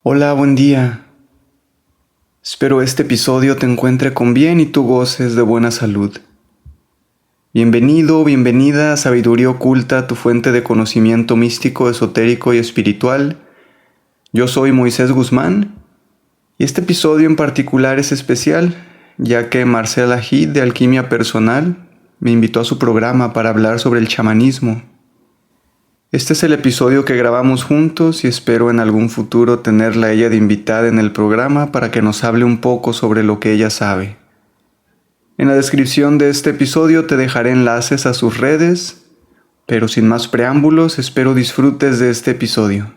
Hola, buen día. Espero este episodio te encuentre con bien y tú goces de buena salud. Bienvenido, bienvenida a Sabiduría Oculta, tu fuente de conocimiento místico, esotérico y espiritual. Yo soy Moisés Guzmán y este episodio en particular es especial, ya que Marcela Heath de Alquimia Personal me invitó a su programa para hablar sobre el chamanismo. Este es el episodio que grabamos juntos y espero en algún futuro tenerla a ella de invitada en el programa para que nos hable un poco sobre lo que ella sabe. En la descripción de este episodio te dejaré enlaces a sus redes, pero sin más preámbulos, espero disfrutes de este episodio.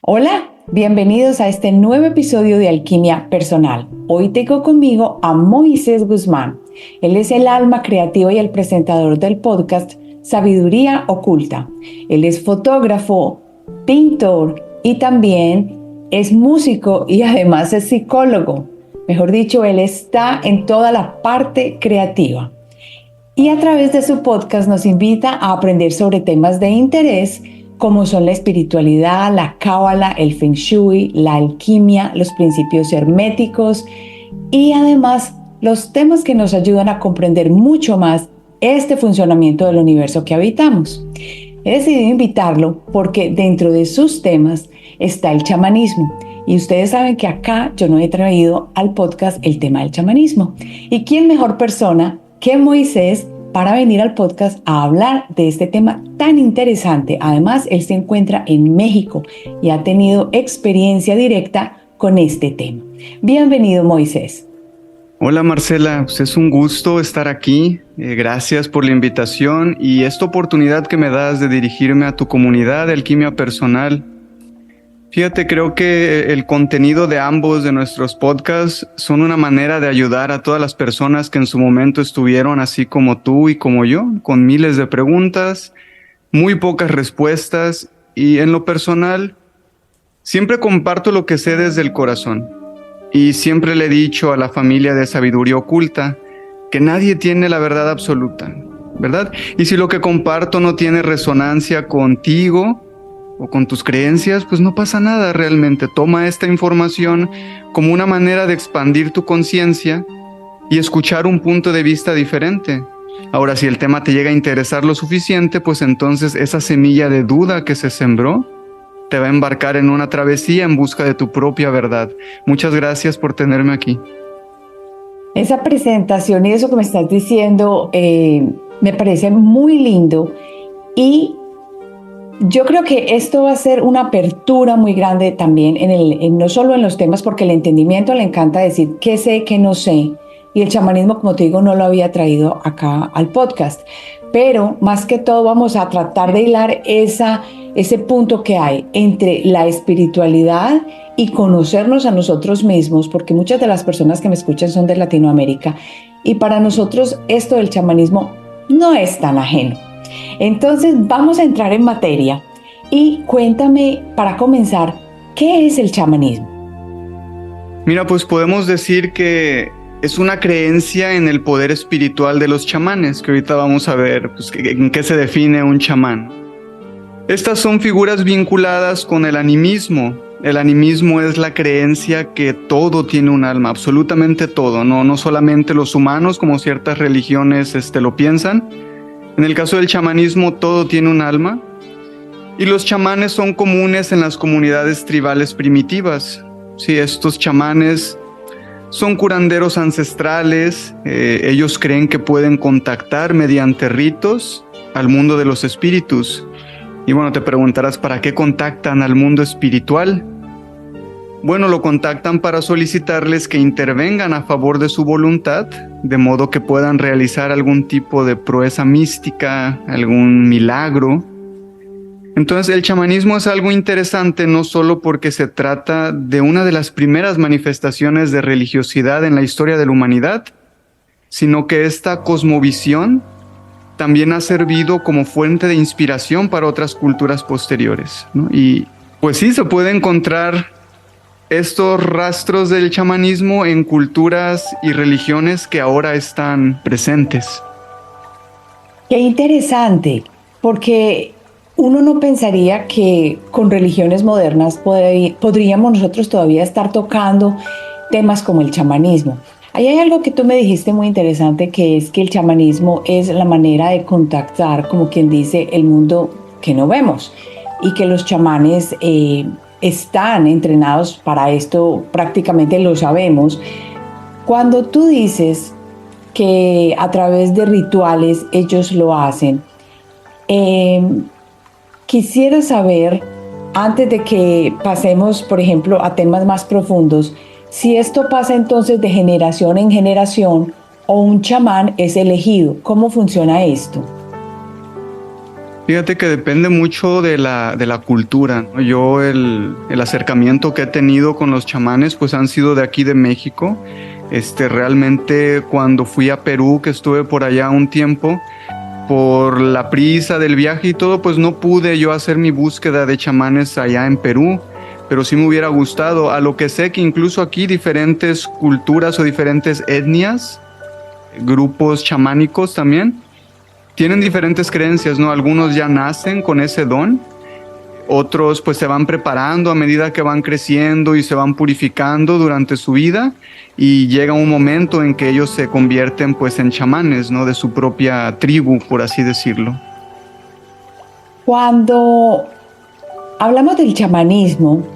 Hola, bienvenidos a este nuevo episodio de Alquimia Personal. Hoy tengo conmigo a Moisés Guzmán. Él es el alma creativa y el presentador del podcast Sabiduría Oculta. Él es fotógrafo, pintor y también es músico y además es psicólogo. Mejor dicho, él está en toda la parte creativa. Y a través de su podcast nos invita a aprender sobre temas de interés como son la espiritualidad, la cábala, el feng shui, la alquimia, los principios herméticos y además los temas que nos ayudan a comprender mucho más este funcionamiento del universo que habitamos. He decidido invitarlo porque dentro de sus temas está el chamanismo. Y ustedes saben que acá yo no he traído al podcast el tema del chamanismo. ¿Y quién mejor persona que Moisés para venir al podcast a hablar de este tema tan interesante? Además, él se encuentra en México y ha tenido experiencia directa con este tema. Bienvenido, Moisés. Hola Marcela, pues es un gusto estar aquí. Gracias por la invitación y esta oportunidad que me das de dirigirme a tu comunidad de Alquimia Personal. Fíjate, creo que el contenido de ambos de nuestros podcasts son una manera de ayudar a todas las personas que en su momento estuvieron así como tú y como yo, con miles de preguntas, muy pocas respuestas y en lo personal siempre comparto lo que sé desde el corazón y siempre le he dicho a la familia de Sabiduría Oculta que nadie tiene la verdad absoluta, ¿verdad? Y si lo que comparto no tiene resonancia contigo o con tus creencias, pues no pasa nada realmente. Toma esta información como una manera de expandir tu conciencia y escuchar un punto de vista diferente. Ahora, si el tema te llega a interesar lo suficiente, pues entonces esa semilla de duda que se sembró te va a embarcar en una travesía en busca de tu propia verdad. Muchas gracias por tenerme aquí. Esa presentación y eso que me estás diciendo me parece muy lindo y yo creo que esto va a ser una apertura muy grande también no solo en los temas, porque el entendimiento le encanta decir qué sé, qué no sé. Y el chamanismo, como te digo, no lo había traído acá al podcast. Pero más que todo vamos a tratar de hilar ese punto que hay entre la espiritualidad y conocernos a nosotros mismos, porque muchas de las personas que me escuchan son de Latinoamérica. Y para nosotros esto del chamanismo no es tan ajeno. Entonces vamos a entrar en materia y cuéntame, para comenzar, ¿qué es el chamanismo? Mira, pues podemos decir que es una creencia en el poder espiritual de los chamanes, que ahorita vamos a ver pues, en qué se define un chamán. Estas son figuras vinculadas con el animismo. El animismo es la creencia que todo tiene un alma, absolutamente todo, no solamente los humanos, como ciertas religiones lo piensan. En el caso del chamanismo, todo tiene un alma. Y los chamanes son comunes en las comunidades tribales primitivas. Sí, estos chamanes son curanderos ancestrales. Ellos creen que pueden contactar mediante ritos al mundo de los espíritus. Y bueno, te preguntarás, ¿para qué contactan al mundo espiritual? Bueno, lo contactan para solicitarles que intervengan a favor de su voluntad, de modo que puedan realizar algún tipo de proeza mística, algún milagro. Entonces, el chamanismo es algo interesante no solo porque se trata de una de las primeras manifestaciones de religiosidad en la historia de la humanidad, sino que esta cosmovisión también ha servido como fuente de inspiración para otras culturas posteriores, ¿no? Y pues sí, se puede encontrar estos rastros del chamanismo en culturas y religiones que ahora están presentes. Qué interesante, porque uno no pensaría que con religiones modernas podríamos nosotros todavía estar tocando temas como el chamanismo. Ahí hay algo que tú me dijiste muy interesante, que es que el chamanismo es la manera de contactar, como quien dice, el mundo que no vemos, y que los chamanes están entrenados para esto, prácticamente lo sabemos. Cuando tú dices que a través de rituales ellos lo hacen, quisiera saber, antes de que pasemos, por ejemplo, a temas más profundos, si esto pasa entonces de generación en generación o un chamán es elegido. ¿Cómo funciona esto? Fíjate que depende mucho de la cultura, ¿no? Yo el acercamiento que he tenido con los chamanes pues han sido de aquí de México. Realmente cuando fui a Perú, que estuve por allá un tiempo, por la prisa del viaje y todo, pues no pude yo hacer mi búsqueda de chamanes allá en Perú, pero sí me hubiera gustado. A lo que sé que incluso aquí diferentes culturas o diferentes etnias, grupos chamánicos también, tienen diferentes creencias, ¿no? Algunos ya nacen con ese don, otros pues se van preparando a medida que van creciendo y se van purificando durante su vida y llega un momento en que ellos se convierten pues en chamanes, ¿no? De su propia tribu, por así decirlo. Cuando hablamos del chamanismo,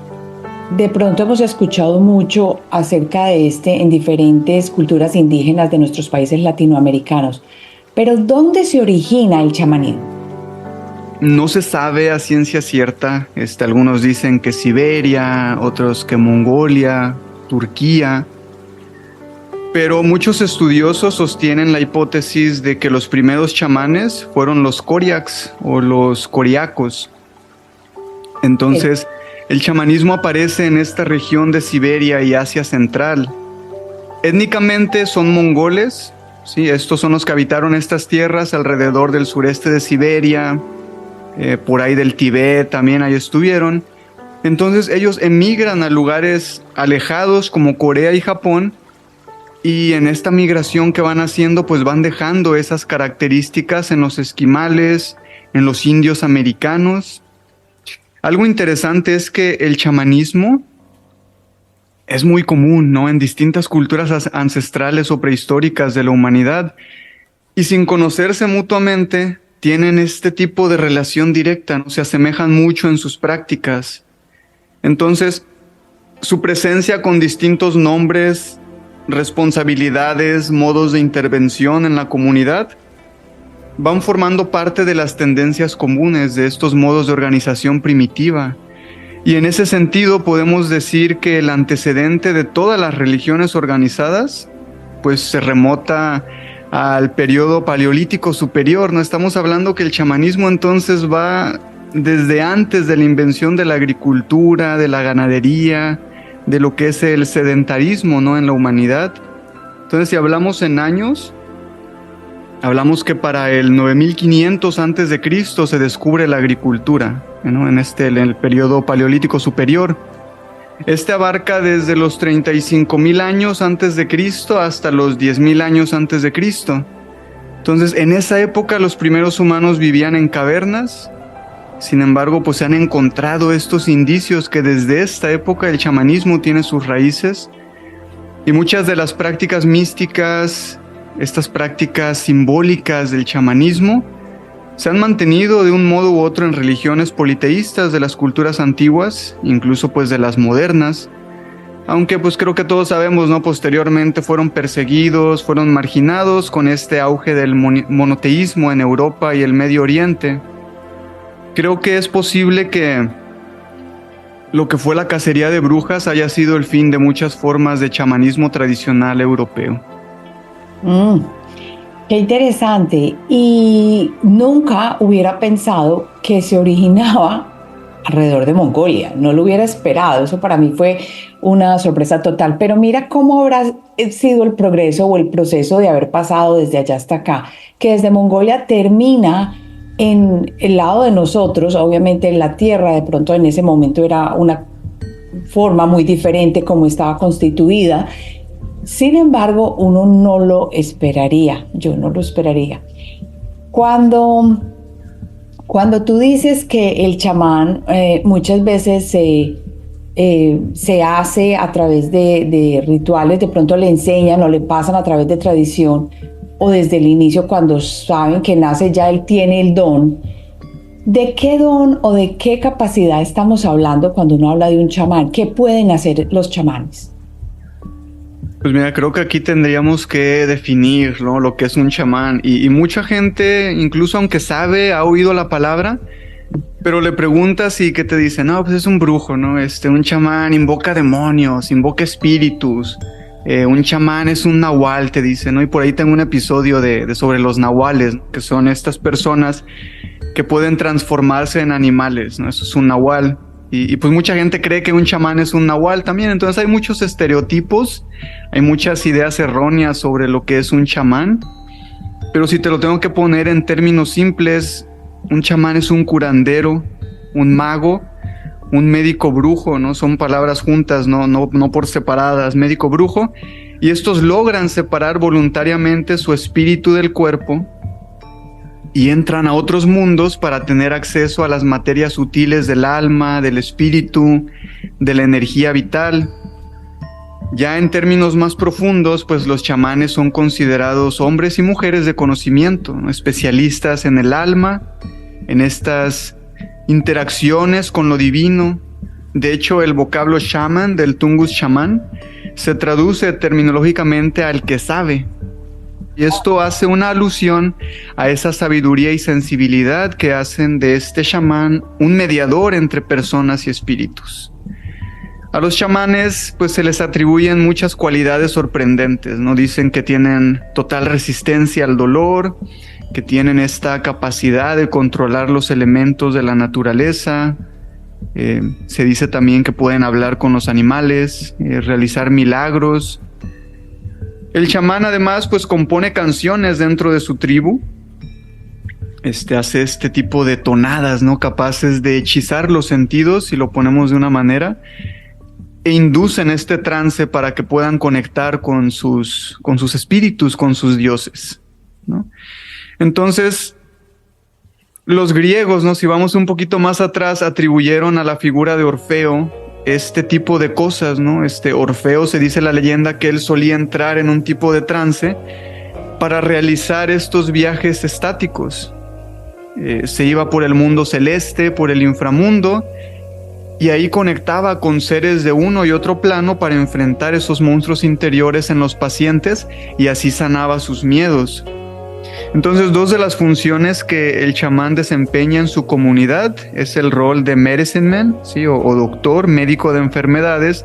de pronto hemos escuchado mucho acerca de este en diferentes culturas indígenas de nuestros países latinoamericanos. Pero ¿dónde se origina el chamanismo? No se sabe a ciencia cierta. Algunos dicen que Siberia, otros que Mongolia, Turquía. Pero muchos estudiosos sostienen la hipótesis de que los primeros chamanes fueron los Koryaks o los coriacos. Entonces, el chamanismo aparece en esta región de Siberia y Asia Central. Étnicamente son mongoles. Sí, estos son los que habitaron estas tierras alrededor del sureste de Siberia, por ahí del Tíbet también ahí estuvieron. Entonces ellos emigran a lugares alejados como Corea y Japón, y en esta migración que van haciendo pues van dejando esas características en los esquimales, en los indios americanos. Algo interesante es que el chamanismo es muy común, ¿no? En distintas culturas ancestrales o prehistóricas de la humanidad, y sin conocerse mutuamente, tienen este tipo de relación directa, ¿no? Se asemejan mucho en sus prácticas. Entonces, su presencia con distintos nombres, responsabilidades, modos de intervención en la comunidad, van formando parte de las tendencias comunes de estos modos de organización primitiva. Y en ese sentido podemos decir que el antecedente de todas las religiones organizadas pues se remota al periodo paleolítico superior, ¿no? Estamos hablando que el chamanismo entonces va desde antes de la invención de la agricultura, de la ganadería, de lo que es el sedentarismo, ¿no? En la humanidad. Entonces, si hablamos en años, hablamos que para el 9500 antes de Cristo se descubre la agricultura, ¿no? En el periodo paleolítico superior. Abarca desde los 35,000 años antes de Cristo hasta los 10,000 años antes de Cristo. Entonces, en esa época los primeros humanos vivían en cavernas. Sin embargo, pues se han encontrado estos indicios que desde esta época el chamanismo tiene sus raíces, y muchas de las prácticas místicas, estas prácticas simbólicas del chamanismo, se han mantenido de un modo u otro en religiones politeístas de las culturas antiguas, incluso pues de las modernas, aunque pues creo que todos sabemos, ¿no? Posteriormente fueron perseguidos, fueron marginados con este auge del monoteísmo en Europa y el Medio Oriente. Creo que es posible que lo que fue la cacería de brujas haya sido el fin de muchas formas de chamanismo tradicional europeo. Qué interesante. Y nunca hubiera pensado que se originaba alrededor de Mongolia. No lo hubiera esperado. Eso para mí fue una sorpresa total. Pero mira cómo habrá sido el progreso o el proceso de haber pasado desde allá hasta acá, que desde Mongolia termina en el lado de nosotros. Obviamente en la tierra de pronto en ese momento era una forma muy diferente como estaba constituida. Sin embargo, uno no lo esperaría, yo no lo esperaría. Cuando tú dices que el chamán muchas veces se hace a través de rituales, de pronto le enseñan o le pasan a través de tradición, o desde el inicio cuando saben que nace ya él tiene el don, ¿de qué don o de qué capacidad estamos hablando cuando uno habla de un chamán? ¿Qué pueden hacer los chamanes? Pues mira, creo que aquí tendríamos que definir, ¿no?, lo que es un chamán. Y mucha gente, incluso aunque sabe, ha oído la palabra, pero le preguntas y que te dicen, no, pues es un brujo, ¿no? Un chamán invoca demonios, invoca espíritus. Un chamán es un nahual, te dicen, ¿no? Y por ahí tengo un episodio sobre los nahuales, ¿no?, que son estas personas que pueden transformarse en animales, ¿no? Eso es un nahual. Y pues mucha gente cree que un chamán es un nahual también. Entonces hay muchos estereotipos, hay muchas ideas erróneas sobre lo que es un chamán. Pero si te lo tengo que poner en términos simples, un chamán es un curandero, un mago, un médico brujo, ¿no? Son palabras juntas, no por separadas, médico brujo. Y estos logran separar voluntariamente su espíritu del cuerpo y entran a otros mundos para tener acceso a las materias sutiles del alma, del espíritu, de la energía vital. Ya en términos más profundos, pues los chamanes son considerados hombres y mujeres de conocimiento, ¿no?, especialistas en el alma, en estas interacciones con lo divino. De hecho, el vocablo shaman del tungus chamán se traduce terminológicamente al que sabe. Y esto hace una alusión a esa sabiduría y sensibilidad que hacen de este chamán un mediador entre personas y espíritus. A los chamanes pues se les atribuyen muchas cualidades sorprendentes, ¿no? Dicen que tienen total resistencia al dolor, que tienen esta capacidad de controlar los elementos de la naturaleza. Se dice también que pueden hablar con los animales, realizar milagros. El chamán además pues compone canciones dentro de su tribu. Hace este tipo de tonadas, ¿no?, capaces de hechizar los sentidos, si lo ponemos de una manera, e inducen este trance para que puedan conectar con sus espíritus, con sus dioses, ¿no? Entonces, los griegos, ¿no?, si vamos un poquito más atrás, atribuyeron a la figura de Orfeo este tipo de cosas, ¿no? Orfeo, se dice la leyenda que él solía entrar en un tipo de trance para realizar estos viajes estáticos. Se iba por el mundo celeste, por el inframundo, y ahí conectaba con seres de uno y otro plano para enfrentar esos monstruos interiores en los pacientes y así sanaba sus miedos. Entonces, dos de las funciones que el chamán desempeña en su comunidad es el rol de medicine man, ¿sí?, o doctor, médico de enfermedades,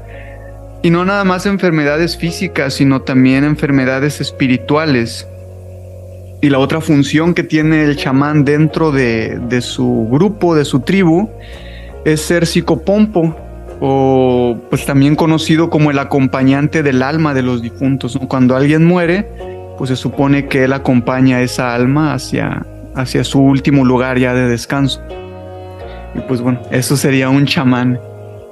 y no nada más enfermedades físicas, sino también enfermedades espirituales. Y la otra función que tiene el chamán dentro de su grupo, de su tribu, es ser psicopompo, o pues también conocido como el acompañante del alma de los difuntos, ¿no? Cuando alguien muere, pues se supone que él acompaña a esa alma hacia su último lugar ya de descanso. Y pues bueno, eso sería un chamán.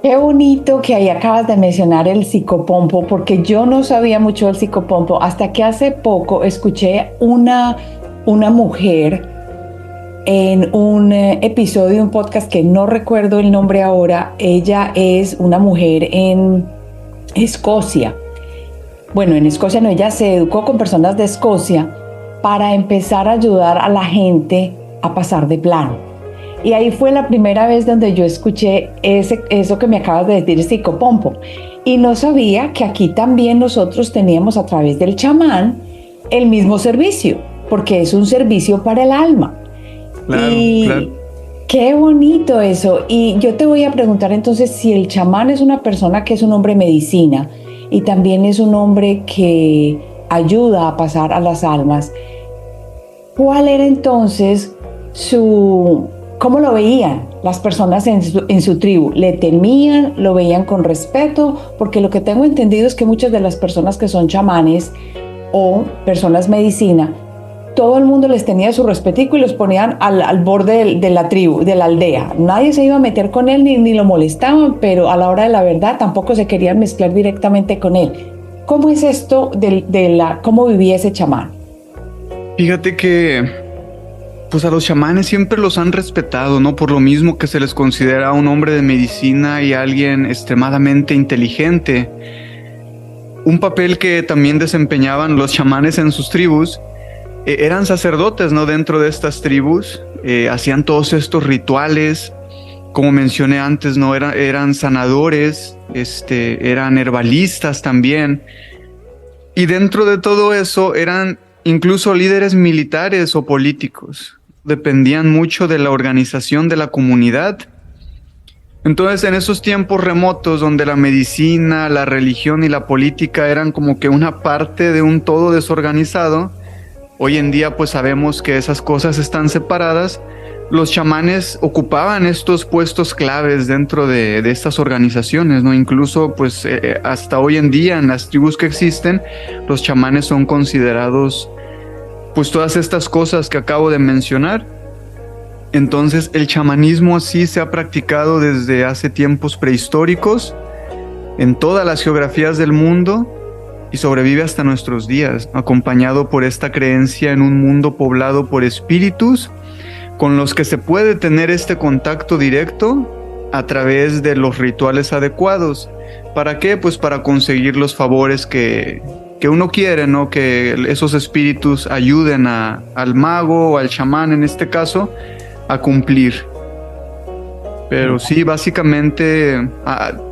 Qué bonito que ahí acabas de mencionar el psicopompo, porque yo no sabía mucho del psicopompo hasta que hace poco escuché una mujer en un episodio de un podcast que no recuerdo el nombre ahora. Ella es una mujer en Escocia. Bueno, en Escocia no, ella se educó con personas de Escocia para empezar a ayudar a la gente a pasar de plano. Y ahí fue la primera vez donde yo escuché eso que me acabas de decir, psicopompo. Y no sabía que aquí también nosotros teníamos a través del chamán el mismo servicio, porque es un servicio para el alma. Claro. Qué bonito eso. Y yo te voy a preguntar entonces, si el chamán es una persona que es un hombre medicina y también es un hombre que ayuda a pasar a las almas, ¿Cuál era entonces cómo lo veían las personas en su tribu? ¿Le temían? ¿Lo veían con respeto? Porque lo que tengo entendido es que muchas de las personas que son chamanes o personas medicina, todo el mundo les tenía su respetico y los ponían al borde de la tribu, de la aldea. Nadie se iba a meter con él ni lo molestaban, pero a la hora de la verdad tampoco se querían mezclar directamente con él. ¿Cómo es esto cómo vivía ese chamán? Fíjate que pues a los chamanes siempre los han respetado, ¿no? Por lo mismo que se les considera un hombre de medicina y alguien extremadamente inteligente. Un papel que también desempeñaban los chamanes en sus tribus, eran sacerdotes, ¿no? Dentro de estas tribus, hacían todos estos rituales, como mencioné antes, ¿no? Eran sanadores, eran herbalistas también. Y dentro de todo eso eran incluso líderes militares o políticos. Dependían mucho de la organización de la comunidad. Entonces, en esos tiempos remotos donde la medicina, la religión y la política eran como que una parte de un todo desorganizado, hoy en día pues sabemos que esas cosas están separadas. Los chamanes ocupaban estos puestos claves dentro de estas organizaciones, ¿no? Incluso pues hasta hoy en día en las tribus que existen, los chamanes son considerados pues todas estas cosas que acabo de mencionar. Entonces el chamanismo así se ha practicado desde hace tiempos prehistóricos en todas las geografías del mundo y sobrevive hasta nuestros días, acompañado por esta creencia en un mundo poblado por espíritus con los que se puede tener este contacto directo a través de los rituales adecuados. ¿Para qué? Pues para conseguir los favores que uno quiere, ¿no? Que esos espíritus ayuden al mago o al chamán en este caso a cumplir. Pero sí, básicamente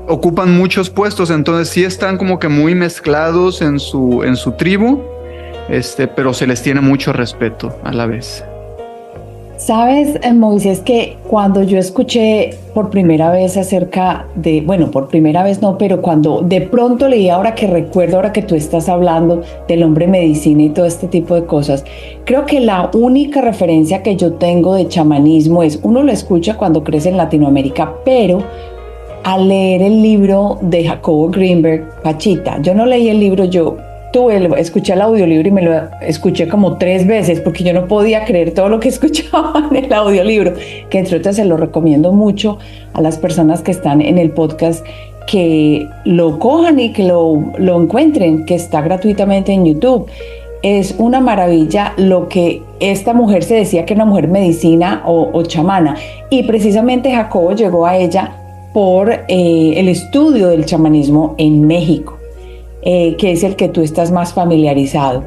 ocupan muchos puestos, entonces sí están como que muy mezclados en su tribu, pero se les tiene mucho respeto a la vez. Sabes, Moisés, que cuando yo escuché por primera vez por primera vez no, pero cuando de pronto leí, ahora que tú estás hablando del hombre medicina y todo este tipo de cosas, creo que la única referencia que yo tengo de chamanismo uno lo escucha cuando crece en Latinoamérica, pero al leer el libro de Jacobo Greenberg, Pachita, yo no leí el libro, escuché el audiolibro y me lo escuché como 3 veces porque yo no podía creer todo lo que escuchaba en el audiolibro, que entre otras se lo recomiendo mucho a las personas que están en el podcast, que lo cojan y que lo encuentren, que está gratuitamente en YouTube. Es una maravilla lo que esta mujer se decía que era una mujer medicina o chamana, y precisamente Jacobo llegó a ella por el estudio del chamanismo en México. Que es el que tú estás más familiarizado.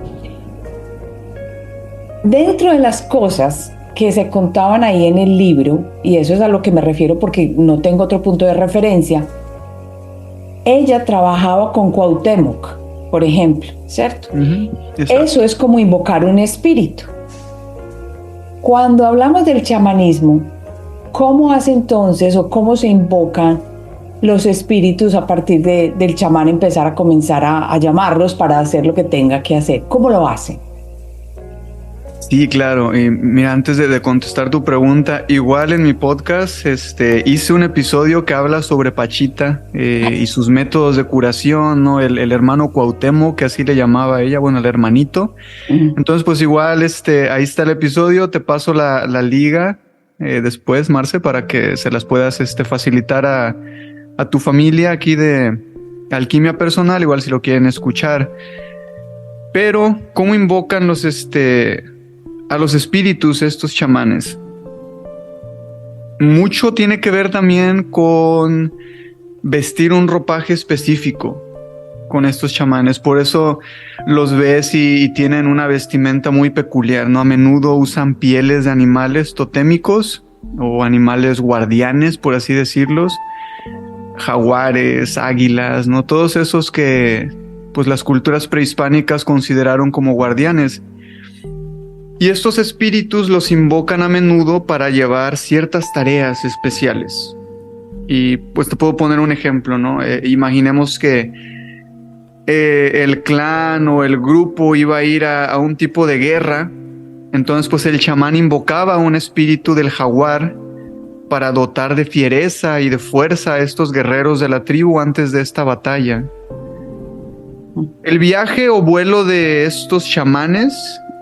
Dentro de las cosas que se contaban ahí en el libro, y eso es a lo que me refiero porque no tengo otro punto de referencia, ella trabajaba con Cuauhtémoc, por ejemplo, ¿cierto? Eso es como invocar un espíritu. Cuando hablamos del chamanismo, ¿cómo hace entonces o cómo se invocan los espíritus a partir del chamán empezar a comenzar a llamarlos para hacer lo que tenga que hacer? ¿Cómo lo hacen? Sí, claro. Mira, antes de contestar tu pregunta, igual en mi podcast hice un episodio que habla sobre Pachita y sus métodos de curación, ¿no? El hermano Cuauhtémoc, que así le llamaba a ella, bueno, el hermanito. Entonces, pues igual ahí está el episodio, te paso la liga después, Marce, para que se las puedas facilitar a tu familia aquí de Alquimia Personal, igual si lo quieren escuchar. Pero, ¿cómo invocan a los espíritus estos chamanes? Mucho tiene que ver también con vestir un ropaje específico con estos chamanes. Por eso los ves y tienen una vestimenta muy peculiar, ¿no? A menudo usan pieles de animales totémicos o animales guardianes, por así decirlos. Jaguares, águilas, ¿no? Todos esos que pues las culturas prehispánicas consideraron como guardianes. Y estos espíritus los invocan a menudo para llevar ciertas tareas especiales. Y pues te puedo poner un ejemplo, ¿no? Imaginemos que el clan o el grupo iba a ir a un tipo de guerra Entonces, pues el chamán invocaba un espíritu del jaguar para dotar de fiereza y de fuerza a estos guerreros de la tribu antes de esta batalla. El viaje o vuelo de estos chamanes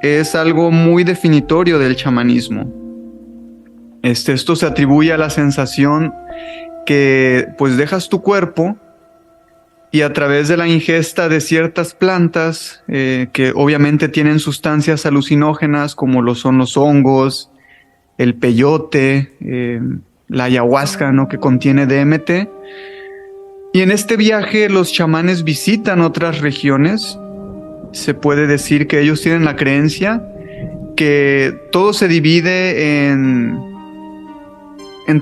es algo muy definitorio del chamanismo. Esto se atribuye a la sensación que pues dejas tu cuerpo y a través de la ingesta de ciertas plantas que obviamente tienen sustancias alucinógenas como lo son los hongos, el peyote, la ayahuasca, ¿no?, que contiene DMT. Y en este viaje los chamanes visitan otras regiones. Se puede decir que ellos tienen la creencia que todo se divide en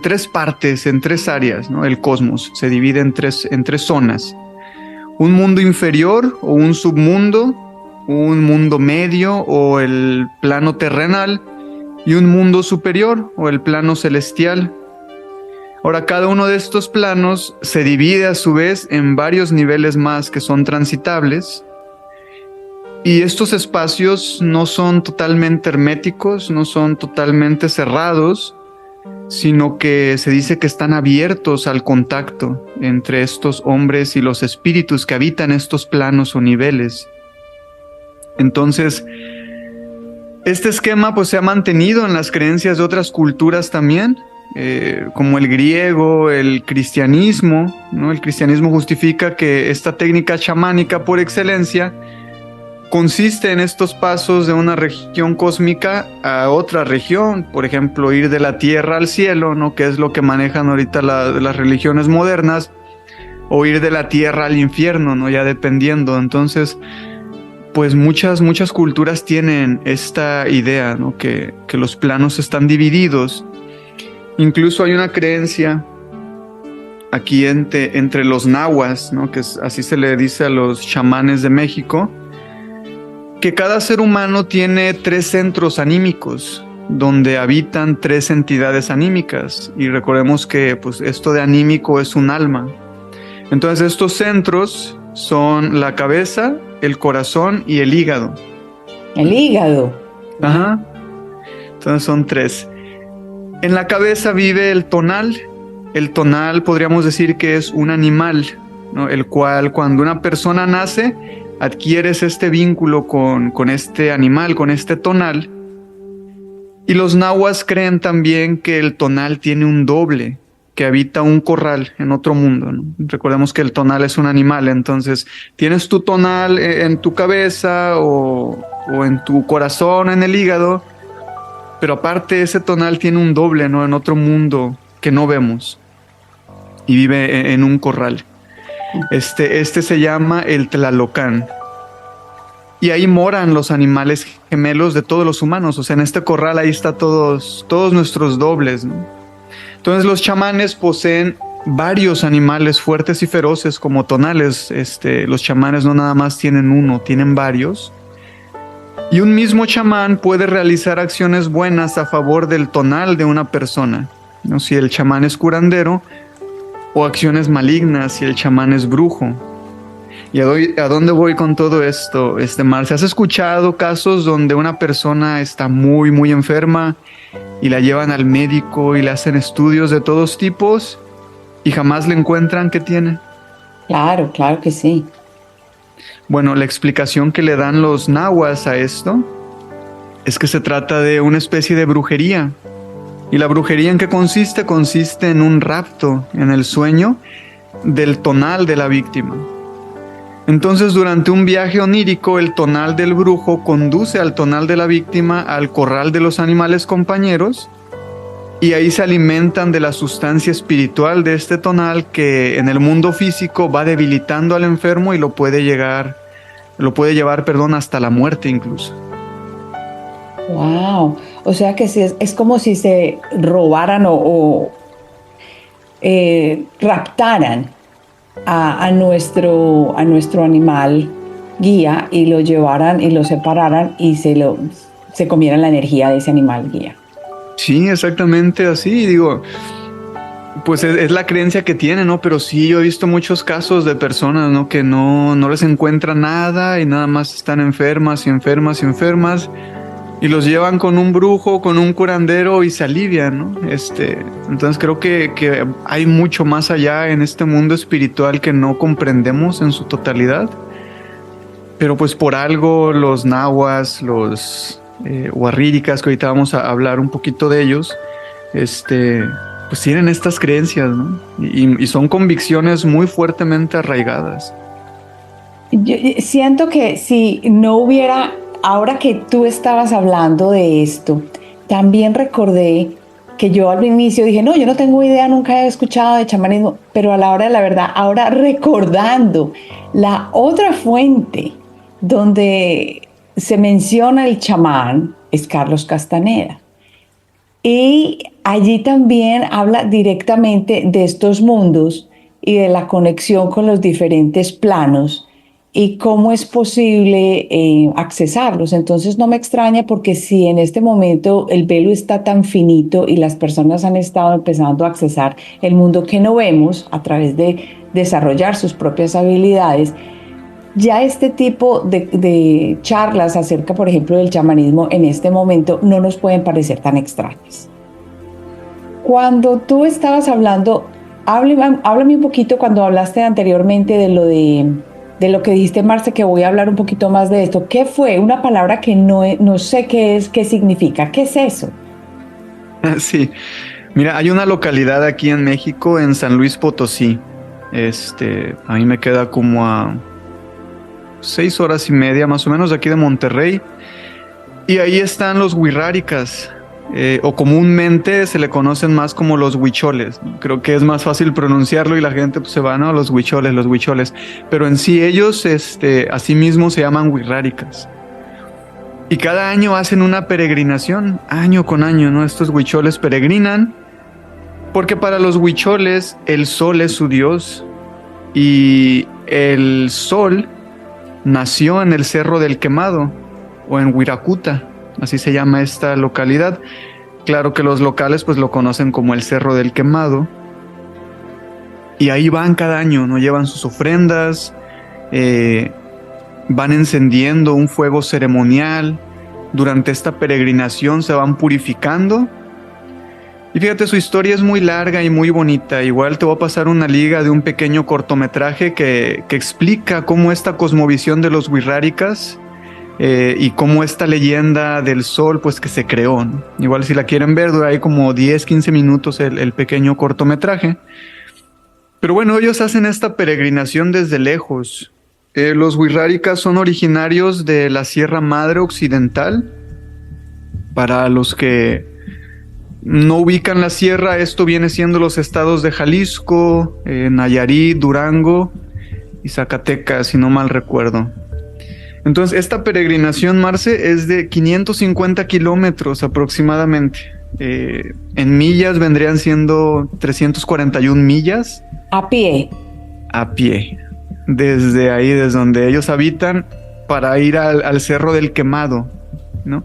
tres partes, en tres áreas, ¿no? El cosmos se divide en tres zonas. Un mundo inferior o un submundo, un mundo medio o el plano terrenal y un mundo superior o el plano celestial. Ahora, cada uno de estos planos se divide a su vez en varios niveles más que son transitables. Y estos espacios no son totalmente herméticos, no son totalmente cerrados, sino que se dice que están abiertos al contacto entre estos hombres y los espíritus que habitan estos planos o niveles. Entonces, este esquema pues se ha mantenido en las creencias de otras culturas también, como el griego, el cristianismo, ¿no? El cristianismo justifica que esta técnica chamánica por excelencia consiste en estos pasos de una región cósmica a otra región, por ejemplo, ir de la tierra al cielo, ¿no?, que es lo que manejan ahorita las religiones modernas, o ir de la tierra al infierno, ¿no?, ya dependiendo. Entonces, pues muchas culturas tienen esta idea, ¿no?, que los planos están divididos. Incluso hay una creencia aquí entre los nahuas, ¿no?, que así se le dice a los chamanes de México, que cada ser humano tiene 3 centros anímicos donde habitan 3 entidades anímicas. Y recordemos que pues, esto de anímico es un alma. Entonces estos centros son la cabeza, el corazón y el hígado. El hígado. Ajá. Entonces son 3. En la cabeza vive el tonal. El tonal podríamos decir que es un animal, ¿no?, el cual cuando una persona nace adquieres este vínculo con este animal, con este tonal. Y los nahuas creen también que el tonal tiene un doble, que habita un corral en otro mundo, ¿no? Recordemos que el tonal es un animal, entonces tienes tu tonal en tu cabeza o en tu corazón, en el hígado, pero aparte ese tonal tiene un doble, ¿no?, en otro mundo que no vemos y vive en un corral. Este se llama el Tlalocán. Y ahí moran los animales gemelos de todos los humanos. O sea, en este corral ahí está todos nuestros dobles, ¿no? Entonces los chamanes poseen varios animales fuertes y feroces como tonales. Los chamanes no nada más tienen uno, tienen varios. Y un mismo chamán puede realizar acciones buenas a favor del tonal de una persona, ¿no?, si el chamán es curandero, o acciones malignas si el chamán es brujo. ¿Y a dónde voy con todo esto, Marce? ¿Has escuchado casos donde una persona está muy, muy enferma y la llevan al médico y le hacen estudios de todos tipos y jamás le encuentran qué tiene? Claro, claro que sí. Bueno, la explicación que le dan los nahuas a esto es que se trata de una especie de brujería. ¿Y la brujería en qué consiste? Consiste en un rapto, en el sueño del tonal de la víctima. Entonces, durante un viaje onírico, el tonal del brujo conduce al tonal de la víctima al corral de los animales compañeros y ahí se alimentan de la sustancia espiritual de este tonal que en el mundo físico va debilitando al enfermo y lo puede llevar, hasta la muerte incluso. Wow. O sea que es como si se robaran o raptaran a nuestro animal guía y lo llevaran y lo separaran y se comieran la energía de ese animal guía. Sí, exactamente así. Digo, pues es la creencia que tiene, ¿no? Pero sí, yo he visto muchos casos de personas, ¿no?, que no les encuentra nada y nada más están enfermas y enfermas y enfermas. y los llevan con un brujo, con un curandero y se alivian, ¿no? Entonces creo que hay mucho más allá en este mundo espiritual que no comprendemos en su totalidad. Pero pues por algo los nahuas, los huarriricas, que ahorita vamos a hablar un poquito de ellos, pues tienen estas creencias, ¿no? Y son convicciones muy fuertemente arraigadas. Yo siento que si no hubiera, ahora que tú estabas hablando de esto, también recordé que yo al inicio dije, no, yo no tengo idea, nunca he escuchado de chamanismo, pero a la hora de la verdad, ahora recordando la otra fuente donde se menciona el chamán es Carlos Castaneda. Y allí también habla directamente de estos mundos y de la conexión con los diferentes planos y cómo es posible accesarlos. Entonces no me extraña, porque si en este momento el velo está tan finito y las personas han estado empezando a accesar el mundo que no vemos a través de desarrollar sus propias habilidades, ya este tipo de charlas acerca, por ejemplo, del chamanismo en este momento no nos pueden parecer tan extrañas. Cuando tú estabas hablando, háblame un poquito cuando hablaste anteriormente de lo que dijiste, Marce, que voy a hablar un poquito más de esto. ¿Qué fue? Una palabra que no sé qué es, qué significa. ¿Qué es eso? Sí, mira, hay una localidad aquí en México, en San Luis Potosí. A mí me queda como a 6 horas y media más o menos de aquí de Monterrey, y ahí están los huirráricas, o comúnmente se le conocen más como los huicholes. Creo que es más fácil pronunciarlo y la gente pues se va, ¿no? Los huicholes, pero en sí ellos así mismo se llaman huirráricas. Y cada año hacen una peregrinación, año con año, ¿no? Estos huicholes peregrinan porque para los huicholes el sol es su dios, y el sol nació en el Cerro del Quemado, o en Huiracuta, así se llama esta localidad. Claro que los locales pues lo conocen como el Cerro del Quemado, y ahí van cada año, ¿no? Llevan sus ofrendas, van encendiendo un fuego ceremonial. Durante esta peregrinación se van purificando. Y fíjate, su historia es muy larga y muy bonita. Igual te voy a pasar una liga de un pequeño cortometraje que explica cómo esta cosmovisión de los huirráricas y cómo esta leyenda del sol pues que se creó, ¿no? Igual si la quieren ver, dura ahí como 10-15 minutos el pequeño cortometraje. Pero bueno, ellos hacen esta peregrinación desde lejos. Los huirráricas son originarios de la Sierra Madre Occidental. Para los que no ubican la sierra, esto viene siendo los estados de Jalisco, Nayarit, Durango y Zacatecas, si no mal recuerdo. Entonces, esta peregrinación, Marce, es de 550 kilómetros aproximadamente. En millas vendrían siendo 341 millas. A pie. A pie. Desde ahí, desde donde ellos habitan, para ir al Cerro del Quemado, ¿no?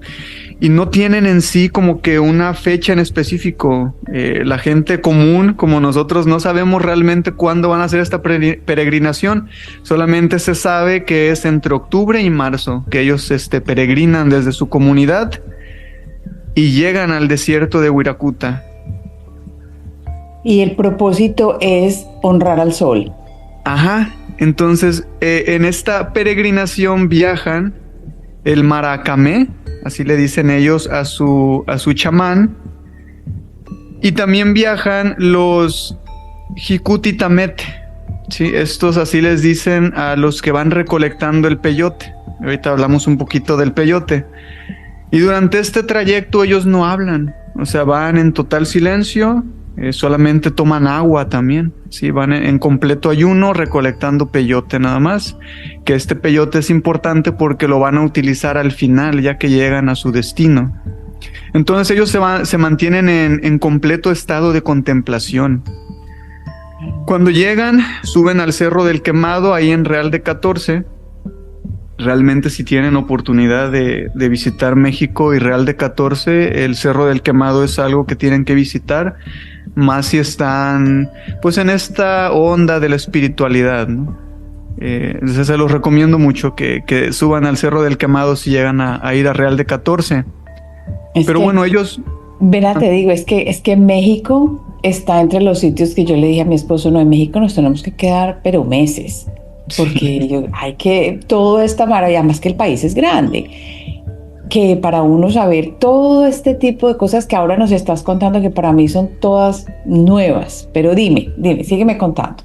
Y no tienen en sí como que una fecha en específico. La gente común, como nosotros, no sabemos realmente cuándo van a hacer esta peregrinación. Solamente se sabe que es entre octubre y marzo, que ellos peregrinan desde su comunidad y llegan al desierto de Huiracuta. Y el propósito es honrar al sol. Ajá, entonces en esta peregrinación viajan el maracamé, así le dicen ellos a su chamán, y también viajan los jicutitamete, ¿sí? Estos así les dicen a los que van recolectando el peyote. Ahorita hablamos un poquito del peyote. Y durante este trayecto ellos no hablan, o sea, van en total silencio. Solamente toman agua también, ¿sí? Van en completo ayuno recolectando peyote nada más, que este peyote es importante porque lo van a utilizar al final ya que llegan a su destino. Entonces ellos se mantienen en completo estado de contemplación. Cuando llegan, suben al Cerro del Quemado, ahí en Real de 14. Realmente si tienen oportunidad de visitar México y Real de 14, el Cerro del Quemado es algo que tienen que visitar, más si están pues en esta onda de la espiritualidad, ¿no? Entonces se los recomiendo mucho que suban al Cerro del Quemado si llegan a ir a Real de 14. Es Pero que, bueno, ellos... verá, te digo, es que México está entre los sitios que yo le dije a mi esposo, no, en México nos tenemos que quedar, pero meses, porque hay que, toda esta maravilla, además que el país es grande, que para uno saber todo este tipo de cosas que ahora nos estás contando, que para mí son todas nuevas, pero dime, sígueme contando.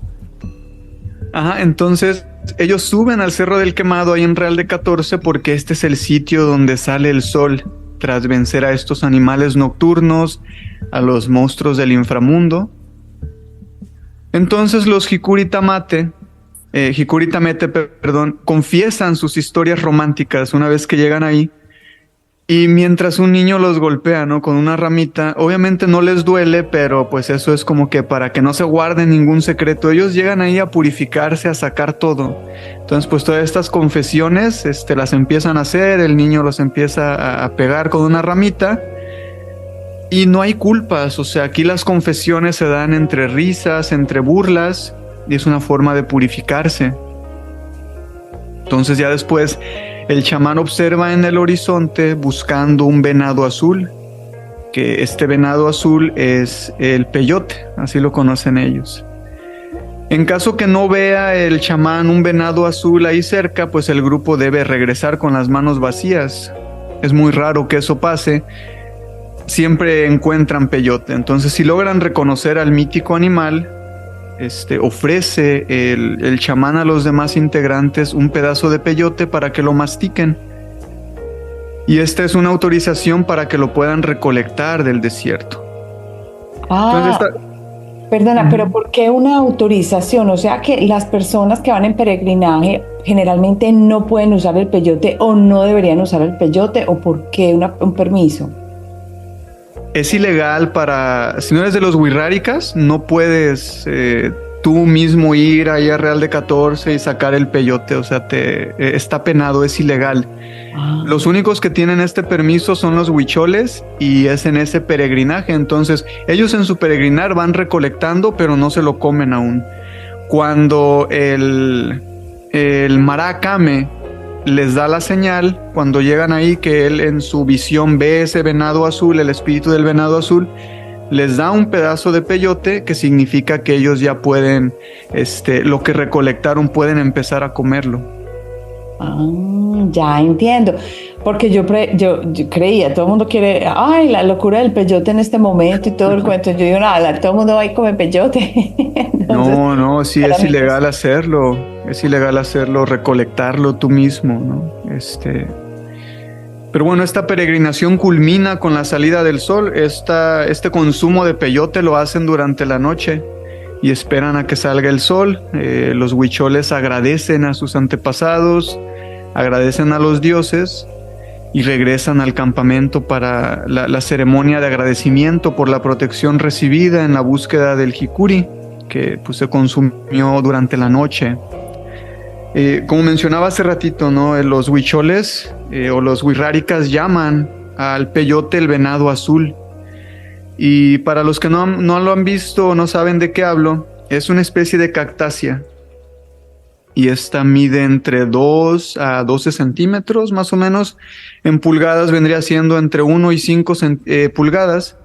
Ajá, entonces ellos suben al Cerro del Quemado ahí en Real de 14 porque este es el sitio donde sale el sol tras vencer a estos animales nocturnos, a los monstruos del inframundo. Entonces los Hikuri Tamete, perdón, confiesan sus historias románticas una vez que llegan ahí. Y mientras un niño los golpea, ¿no? Con una ramita, obviamente no les duele, pero pues eso es como que para que no se guarden ningún secreto. Ellos llegan ahí a purificarse, a sacar todo. Entonces, pues todas estas confesiones, las empiezan a hacer, el niño los empieza a pegar con una ramita. Y no hay culpas, o sea, aquí las confesiones se dan entre risas, entre burlas, y es una forma de purificarse. Entonces ya después el chamán observa en el horizonte buscando un venado azul, que este venado azul es el peyote, así lo conocen ellos. En caso que no vea el chamán un venado azul ahí cerca, pues el grupo debe regresar con las manos vacías. Es muy raro que eso pase. Siempre encuentran peyote. Entonces, si logran reconocer al mítico animal, ofrece el chamán a los demás integrantes un pedazo de peyote para que lo mastiquen. Y esta es una autorización para que lo puedan recolectar del desierto. Perdona, pero ¿por qué una autorización? O sea que las personas que van en peregrinaje generalmente no pueden usar el peyote o no deberían usar el peyote, ¿o por qué un permiso? Es ilegal si no eres de los Wixárikas, no puedes tú mismo ir ahí a Real de 14 y sacar el peyote, o sea, está penado, es ilegal. Los únicos que tienen este permiso son los huicholes y es en ese peregrinaje. Entonces, ellos en su peregrinar van recolectando, pero no se lo comen aún. Cuando el Maracame les da la señal, cuando llegan ahí, que él en su visión ve ese venado azul, el espíritu del venado azul, les da un pedazo de peyote, que significa que ellos ya pueden, lo que recolectaron, pueden empezar a comerlo. Ya entiendo, porque yo creía, todo el mundo quiere, la locura del peyote en este momento y todo el cuento. Yo digo, nada, todo el mundo va y come peyote. Entonces, no, sí, es ilegal hacerlo, recolectarlo tú mismo, ¿no? Pero bueno, esta peregrinación culmina con la salida del sol. Este consumo de peyote lo hacen durante la noche y esperan a que salga el sol. Los huicholes agradecen a sus antepasados, agradecen a los dioses y regresan al campamento para la ceremonia de agradecimiento por la protección recibida en la búsqueda del Hikuri, que pues se consumió durante la noche. Como mencionaba hace ratito, ¿no? Los huicholes o los Wixárikas llaman al peyote el venado azul. Y para los que no lo han visto o no saben de qué hablo, es una especie de cactácea. Y esta mide entre 2 a 12 centímetros, más o menos. En pulgadas vendría siendo entre 1 y 5 pulgadas.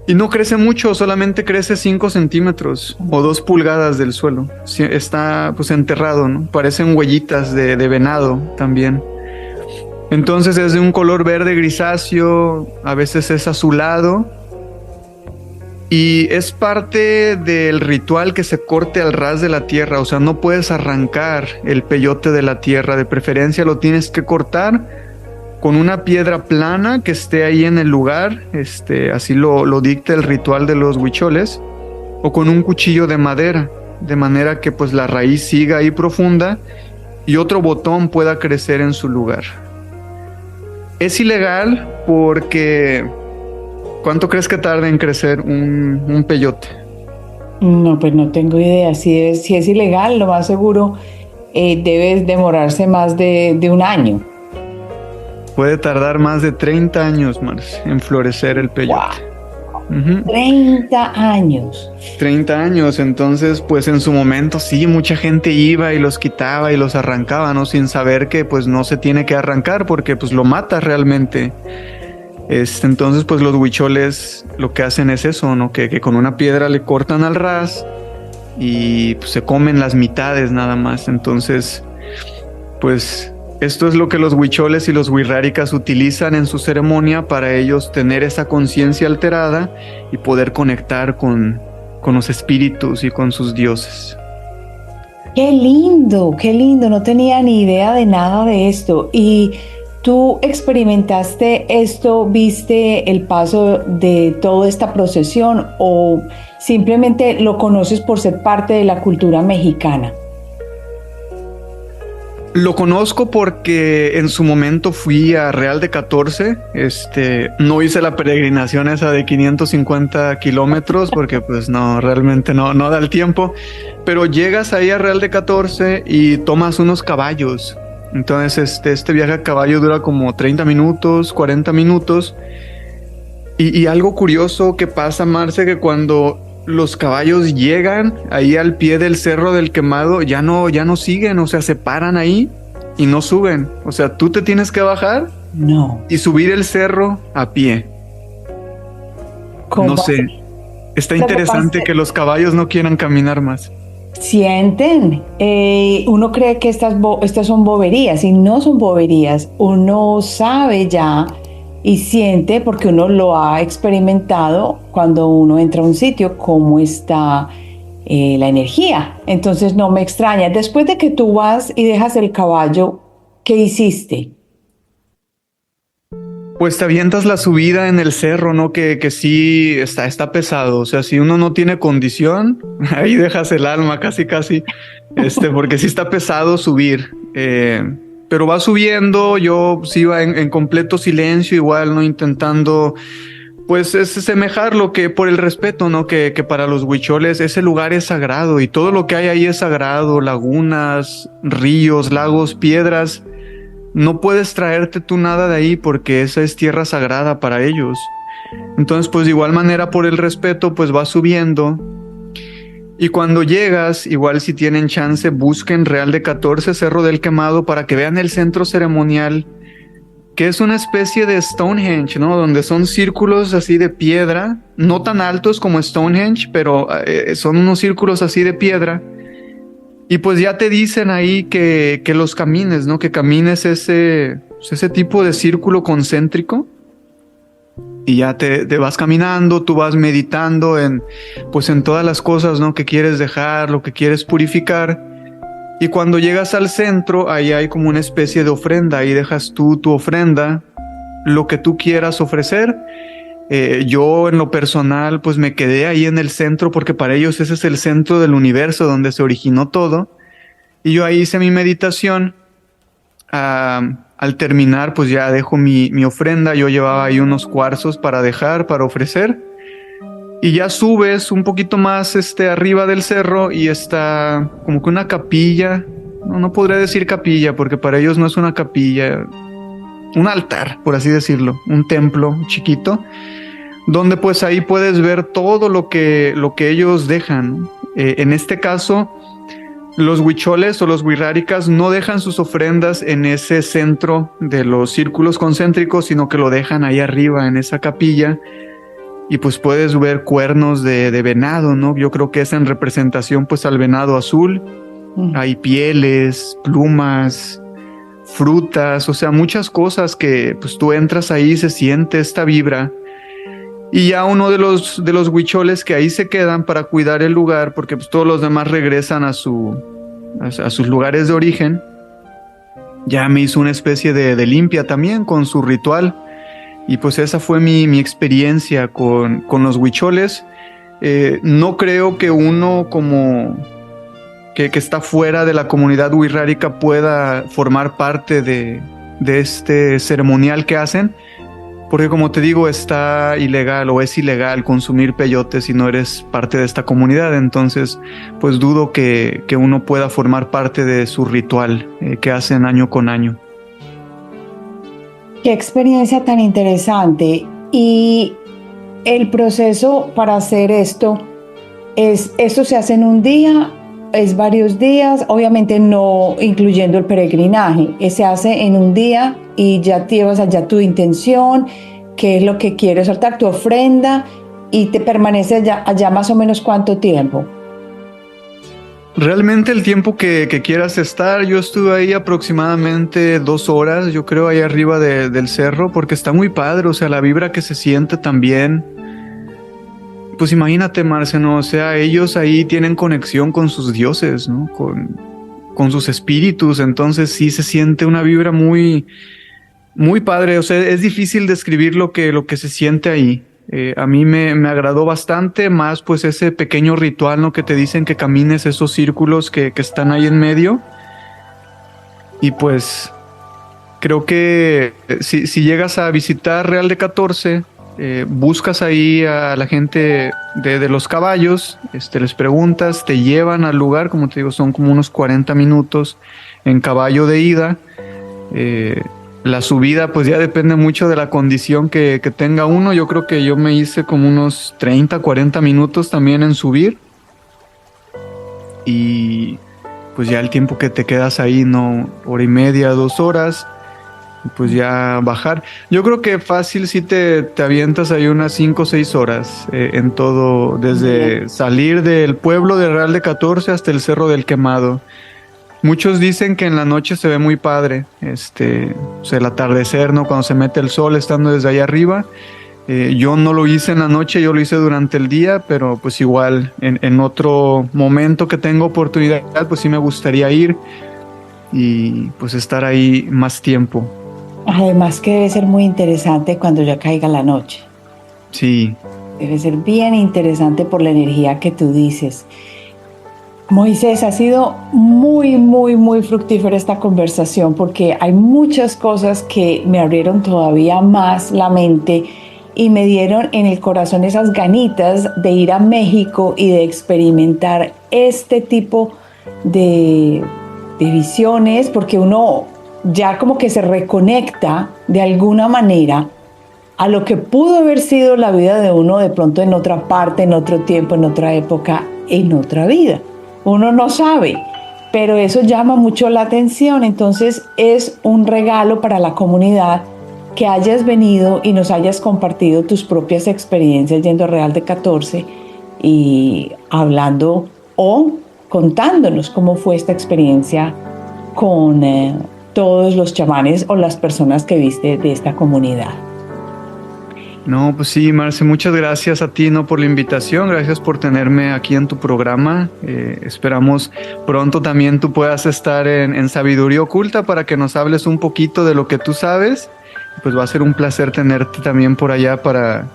Y no crece mucho, solamente crece 5 centímetros o 2 pulgadas del suelo. Está pues enterrado, ¿no? Parecen huellitas de venado también. Entonces es de un color verde grisáceo, a veces es azulado. Y es parte del ritual que se corte al ras de la tierra. O sea, no puedes arrancar el peyote de la tierra. De preferencia lo tienes que cortar con una piedra plana que esté ahí en el lugar, así lo dicta el ritual de los huicholes, o con un cuchillo de madera, de manera que pues la raíz siga ahí profunda y otro botón pueda crecer en su lugar. Es ilegal porque ¿cuánto crees que tarda en crecer un peyote? No, pues no tengo idea. Si es ilegal, lo más seguro debe demorarse más de un año. Puede tardar más de 30 años, Marce, en florecer el peyote. Wow. 30 años. 30 años, entonces pues en su momento sí, mucha gente iba y los quitaba y los arrancaba, ¿no? Sin saber que pues no se tiene que arrancar porque pues lo mata realmente. Entonces, pues los huicholes lo que hacen es eso, ¿no? Que con una piedra le cortan al ras y pues, se comen las mitades nada más. Entonces, pues esto es lo que los huicholes y los huirráricas utilizan en su ceremonia para ellos tener esa conciencia alterada y poder conectar con los espíritus y con sus dioses. Qué lindo, no tenía ni idea de nada de esto. ¿Y tú experimentaste esto, viste el paso de toda esta procesión o simplemente lo conoces por ser parte de la cultura mexicana? Lo conozco porque en su momento fui a Real de 14, no hice la peregrinación esa de 550 kilómetros porque pues no, realmente no da el tiempo, pero llegas ahí a Real de 14 y tomas unos caballos. Entonces este viaje a caballo dura como 30 minutos, 40 minutos y algo curioso que pasa, Marce, que cuando los caballos llegan ahí al pie del Cerro del Quemado, ya no siguen, o sea, se paran ahí y no suben. O sea, tú te tienes que bajar y subir el cerro a pie. No sé, está interesante que los caballos no quieran caminar más. Sienten, uno cree que estas son boberías y no son boberías. Uno sabe ya y siente, porque uno lo ha experimentado cuando uno entra a un sitio, cómo está la energía. Entonces no me extraña. Después de que tú vas y dejas el caballo, ¿qué hiciste? Pues te avientas la subida en el cerro, ¿no? Que sí está pesado. O sea, si uno no tiene condición, ahí dejas el alma casi, porque sí está pesado subir. Pero va subiendo, yo sí iba en completo silencio, igual, ¿no? Intentando, pues, semejar lo que, por el respeto, ¿no? Que para los huicholes ese lugar es sagrado y todo lo que hay ahí es sagrado, lagunas, ríos, lagos, piedras. No puedes traerte tú nada de ahí porque esa es tierra sagrada para ellos. Entonces, pues, de igual manera, por el respeto, pues, vas subiendo. Y cuando llegas, igual si tienen chance, busquen Real de 14, Cerro del Quemado, para que vean el centro ceremonial, que es una especie de Stonehenge, ¿no? Donde son círculos así de piedra, no tan altos como Stonehenge, pero son unos círculos así de piedra. Y pues ya te dicen ahí que los camines, ¿no? Que camines ese tipo de círculo concéntrico. Y ya te vas caminando, tú vas meditando en todas las cosas, ¿no? Que quieres dejar, lo que quieres purificar. Y cuando llegas al centro, ahí hay como una especie de ofrenda. Ahí dejas tú tu ofrenda, lo que tú quieras ofrecer. Yo en lo personal, pues me quedé ahí en el centro porque para ellos ese es el centro del universo donde se originó todo. Y yo ahí hice mi meditación. Al terminar, pues ya dejo mi ofrenda. Yo llevaba ahí unos cuarzos para ofrecer. Y ya subes un poquito más arriba del cerro y está como que una capilla. No podría decir capilla porque para ellos no es una capilla. Un altar, por así decirlo. Un templo chiquito. Donde pues ahí puedes ver todo lo que ellos dejan. En este caso, los huicholes o los huirráricas no dejan sus ofrendas en ese centro de los círculos concéntricos, sino que lo dejan ahí arriba en esa capilla y pues puedes ver cuernos de venado, ¿no? Yo creo que es en representación pues al venado azul. Hay pieles, plumas, frutas, o sea, muchas cosas que pues tú entras ahí y se siente esta vibra. Y ya uno de los huicholes que ahí se quedan para cuidar el lugar, porque pues todos los demás regresan a sus lugares de origen, ya me hizo una especie de limpia también con su ritual. Y pues esa fue mi experiencia con los huicholes. No creo que uno como que está fuera de la comunidad huirrárica pueda formar parte de este ceremonial que hacen, porque como te digo, está ilegal o es ilegal consumir peyote si no eres parte de esta comunidad. Entonces, pues dudo que uno pueda formar parte de su ritual que hacen año con año. Qué experiencia tan interesante. Y el proceso para hacer esto se hace en un día, es varios días, obviamente no incluyendo el peregrinaje, se hace en un día y ya llevas allá tu intención, qué es lo que quieres soltar, tu ofrenda, y te permaneces allá más o menos ¿cuánto tiempo? Realmente el tiempo que quieras estar, yo estuve ahí aproximadamente 2 horas, yo creo, ahí arriba del cerro, porque está muy padre, o sea, la vibra que se siente también. Pues imagínate, Marce, ¿no? O sea, ellos ahí tienen conexión con sus dioses, ¿no? Con sus espíritus, entonces sí se siente una vibra muy, muy padre, o sea, es difícil describir lo que se siente ahí. A mí me agradó bastante, más pues ese pequeño ritual, ¿no? Que te dicen que camines esos círculos que están ahí en medio. Y pues creo que si llegas a visitar Real de 14, buscas ahí a la gente de los caballos, les preguntas, te llevan al lugar, como te digo, son como unos 40 minutos en caballo de ida. La subida pues ya depende mucho de la condición que tenga uno. Yo creo que yo me hice como unos 30, 40 minutos también en subir. Y pues ya el tiempo que te quedas ahí, ¿no? Hora y media, 2 horas. Y pues ya bajar. Yo creo que fácil si te avientas ahí unas 5 o 6 horas en todo, desde salir del pueblo de Real de 14 hasta el Cerro del Quemado. Muchos dicen que en la noche se ve muy padre, o sea, el atardecer, ¿no? Cuando se mete el sol estando desde allá arriba. Yo no lo hice en la noche, yo lo hice durante el día, pero pues igual en otro momento que tengo oportunidad, pues sí me gustaría ir y pues estar ahí más tiempo. Además que debe ser muy interesante cuando ya caiga la noche. Sí. Debe ser bien interesante por la energía que tú dices. Moisés, ha sido muy, muy, muy fructífera esta conversación porque hay muchas cosas que me abrieron todavía más la mente y me dieron en el corazón esas ganitas de ir a México y de experimentar este tipo de visiones, porque uno ya como que se reconecta de alguna manera a lo que pudo haber sido la vida de uno de pronto en otra parte, en otro tiempo, en otra época, en otra vida. Uno no sabe, pero eso llama mucho la atención. Entonces es un regalo para la comunidad que hayas venido y nos hayas compartido tus propias experiencias yendo a Real de 14 y hablando o contándonos cómo fue esta experiencia con todos los chamanes o las personas que viste de esta comunidad. No, pues sí, Marce, muchas gracias a ti, ¿no? Por la invitación, gracias por tenerme aquí en tu programa. Esperamos pronto también tú puedas estar en Sabiduría Oculta para que nos hables un poquito de lo que tú sabes. Pues va a ser un placer tenerte también por allá para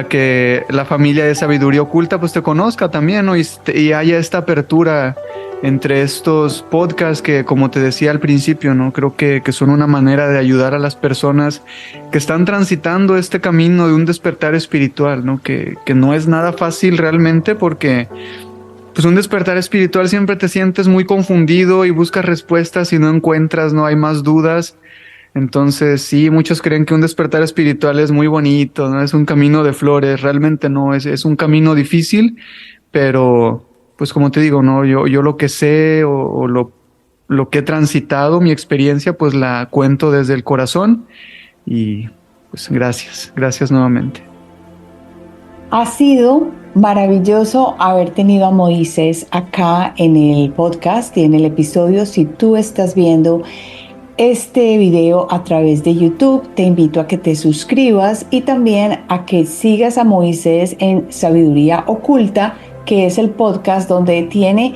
que la familia de Sabiduría Oculta pues te conozca también, ¿no? Y haya esta apertura entre estos podcasts que, como te decía al principio, ¿no? Creo que son una manera de ayudar a las personas que están transitando este camino de un despertar espiritual, ¿no? Que no es nada fácil realmente porque pues un despertar espiritual siempre te sientes muy confundido y buscas respuestas y no encuentras, no hay más dudas. Entonces sí, muchos creen que un despertar espiritual es muy bonito, ¿no? Es un camino de flores, realmente no, es un camino difícil, pero pues como te digo, ¿no? Yo lo que sé o lo que he transitado, mi experiencia, pues la cuento desde el corazón y pues gracias nuevamente. Ha sido maravilloso haber tenido a Moisés acá en el podcast y en el episodio. Si tú estás viendo este video a través de YouTube, te invito a que te suscribas y también a que sigas a Moisés en Sabiduría Oculta, que es el podcast donde tiene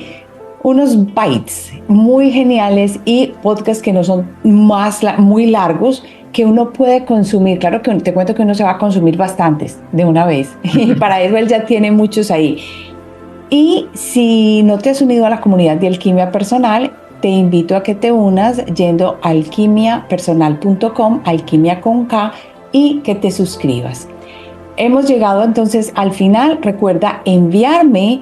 unos bites muy geniales y podcasts que no son muy largos, que uno puede consumir. Claro que te cuento que uno se va a consumir bastantes de una vez y para eso él ya tiene muchos ahí. Y si no te has unido a la comunidad de Alquimia Personal, te invito a que te unas yendo a alquimiapersonal.com, alquimia con K, y que te suscribas. Hemos llegado entonces al final. Recuerda enviarme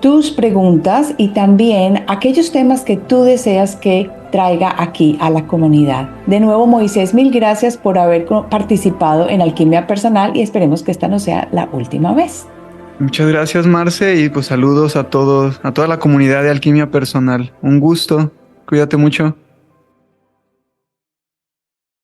tus preguntas y también aquellos temas que tú deseas que traiga aquí a la comunidad. De nuevo, Moisés, mil gracias por haber participado en Alquimia Personal y esperemos que esta no sea la última vez. Muchas gracias, Marce, y pues saludos a todos, a toda la comunidad de Alquimia Personal. Un gusto, cuídate mucho.